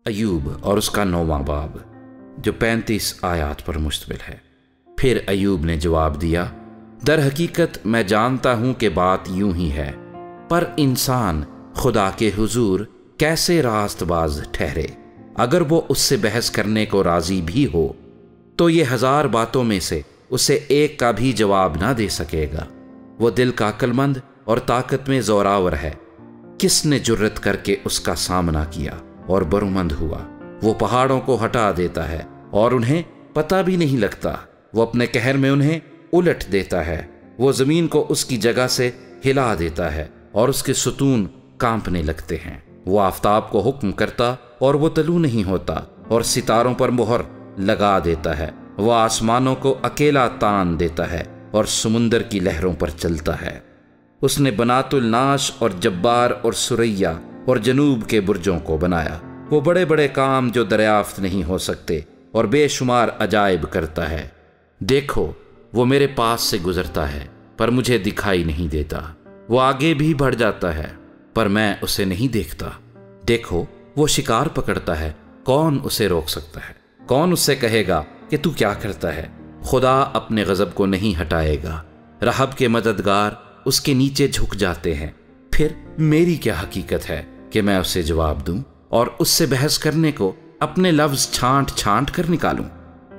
ایوب اور اس کا 9واں باب، جو 35 آیات پر مشتمل ہے۔ پھر ایوب نے جواب دیا، در حقیقت میں جانتا ہوں کہ بات یوں ہی ہے، پر انسان خدا کے حضور کیسے راست باز ٹھہرے؟ اگر وہ اس سے بحث کرنے کو راضی بھی ہو تو یہ 1000 باتوں میں سے اسے ایک کا بھی جواب نہ دے سکے گا۔ وہ دل کا عقل مند اور طاقت میں زوراور ہے، کس نے جرت کر کے اس کا سامنا کیا اور برومند ہوا؟ وہ پہاڑوں کو ہٹا دیتا ہے اور انہیں پتہ بھی نہیں لگتا، وہ اپنے قہر میں انہیں الٹ دیتا ہے، وہ زمین کو اس کی جگہ سے ہلا دیتا ہے اور اس کے ستون کانپنے لگتے ہیں۔ وہ آفتاب کو حکم کرتا اور وہ طلوع نہیں ہوتا، اور ستاروں پر مہر لگا دیتا ہے۔ وہ آسمانوں کو اکیلا تان دیتا ہے اور سمندر کی لہروں پر چلتا ہے۔ اس نے بنات الناش اور جبار اور سریا اور جنوب کے برجوں کو بنایا۔ وہ بڑے بڑے کام جو دریافت نہیں ہو سکتے اور بے شمار عجائب کرتا ہے۔ دیکھو، وہ میرے پاس سے گزرتا ہے پر مجھے دکھائی نہیں دیتا، وہ آگے بھی بڑھ جاتا ہے پر میں اسے نہیں دیکھتا۔ دیکھو، وہ شکار پکڑتا ہے، کون اسے روک سکتا ہے؟ کون اس سے کہے گا کہ تو کیا کرتا ہے؟ خدا اپنے غضب کو نہیں ہٹائے گا، رحب کے مددگار اس کے نیچے جھک جاتے ہیں۔ پھر میری کیا حقیقت ہے کہ میں اسے جواب دوں اور اس سے بحث کرنے کو اپنے لفظ چھانٹ چھانٹ کر نکالوں؟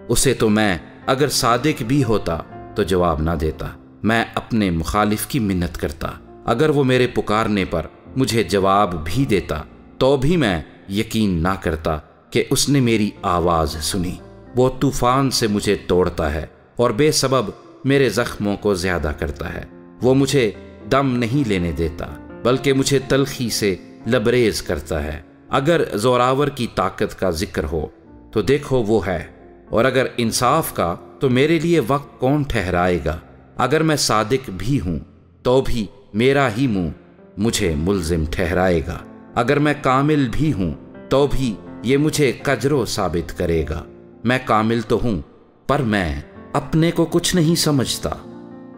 اسے تو میں اگر صادق بھی ہوتا تو جواب نہ دیتا، میں اپنے مخالف کی منت کرتا۔ اگر وہ میرے پکارنے پر مجھے جواب بھی دیتا تو بھی میں یقین نہ کرتا کہ اس نے میری آواز سنی۔ وہ طوفان سے مجھے توڑتا ہے اور بے سبب میرے زخموں کو زیادہ کرتا ہے۔ وہ مجھے دم نہیں لینے دیتا بلکہ مجھے تلخی سے لبریز کرتا ہے۔ اگر زوراور کی طاقت کا ذکر ہو تو دیکھو وہ ہے، اور اگر انصاف کا تو میرے لیے وقت کون ٹھہرائے گا؟ اگر میں صادق بھی ہوں تو بھی میرا ہی منہ مجھے ملزم ٹھہرائے گا۔ اگر میں کامل بھی ہوں تو بھی یہ مجھے کجرو ثابت کرے گا۔ میں کامل تو ہوں پر میں اپنے کو کچھ نہیں سمجھتا،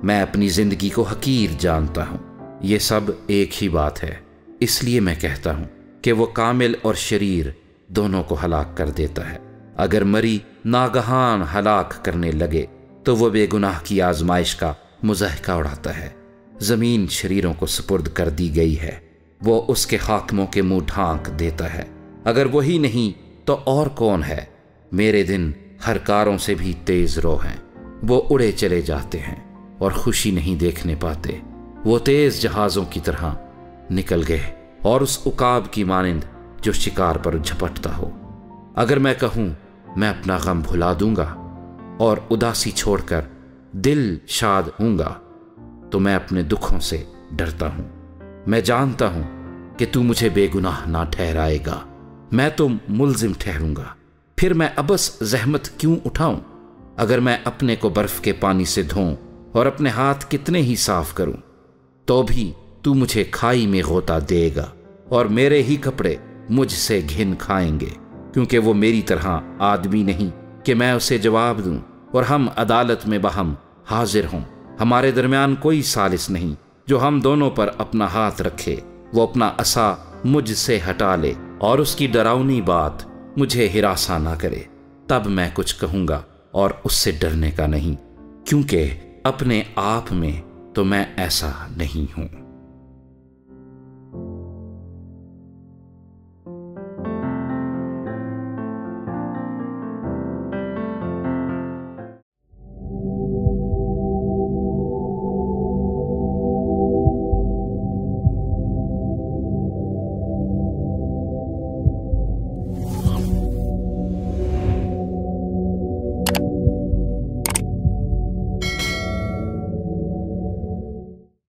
میں اپنی زندگی کو حقیر جانتا ہوں۔ یہ سب ایک ہی بات ہے، اس لیے میں کہتا ہوں کہ وہ کامل اور شریر دونوں کو ہلاک کر دیتا ہے۔ اگر مری ناگہان ہلاک کرنے لگے تو وہ بے گناہ کی آزمائش کا مضحکہ اڑاتا ہے۔ زمین شریروں کو سپرد کر دی گئی ہے، وہ اس کے حاکموں کے منہ ڈھانک دیتا ہے۔ اگر وہی نہیں تو اور کون ہے؟ میرے دن ہر کاروں سے بھی تیز رو ہیں، وہ اڑے چلے جاتے ہیں اور خوشی نہیں دیکھنے پاتے۔ وہ تیز جہازوں کی طرح نکل گئے اور اس عقاب کی مانند جو شکار پر جھپٹتا ہو۔ اگر میں کہوں میں اپنا غم بھلا دوں گا اور اداسی چھوڑ کر دل شاد ہوں گا تو میں اپنے دکھوں سے ڈرتا ہوں۔ میں جانتا ہوں کہ تو مجھے بے گناہ نہ ٹھہرائے گا، میں تو ملزم ٹھہروں گا۔ پھر میں ابس زحمت کیوں اٹھاؤں؟ اگر میں اپنے کو برف کے پانی سے دھوؤں اور اپنے ہاتھ کتنے ہی صاف کروں تو بھی تو مجھے کھائی میں غوطہ دے گا اور میرے ہی کپڑے مجھ سے گھن کھائیں گے، کیونکہ وہ میری طرح آدمی نہیں کہ میں اسے جواب دوں اور ہم عدالت میں باہم حاضر ہوں۔ ہمارے درمیان کوئی ثالث نہیں جو ہم دونوں پر اپنا ہاتھ رکھے۔ وہ اپنا عصا مجھ سے ہٹا لے اور اس کی ڈراؤنی بات مجھے ہراساں نہ کرے، تب میں کچھ کہوں گا اور اس سے ڈرنے کا نہیں، کیونکہ اپنے آپ میں تو میں ایسا نہیں ہوں۔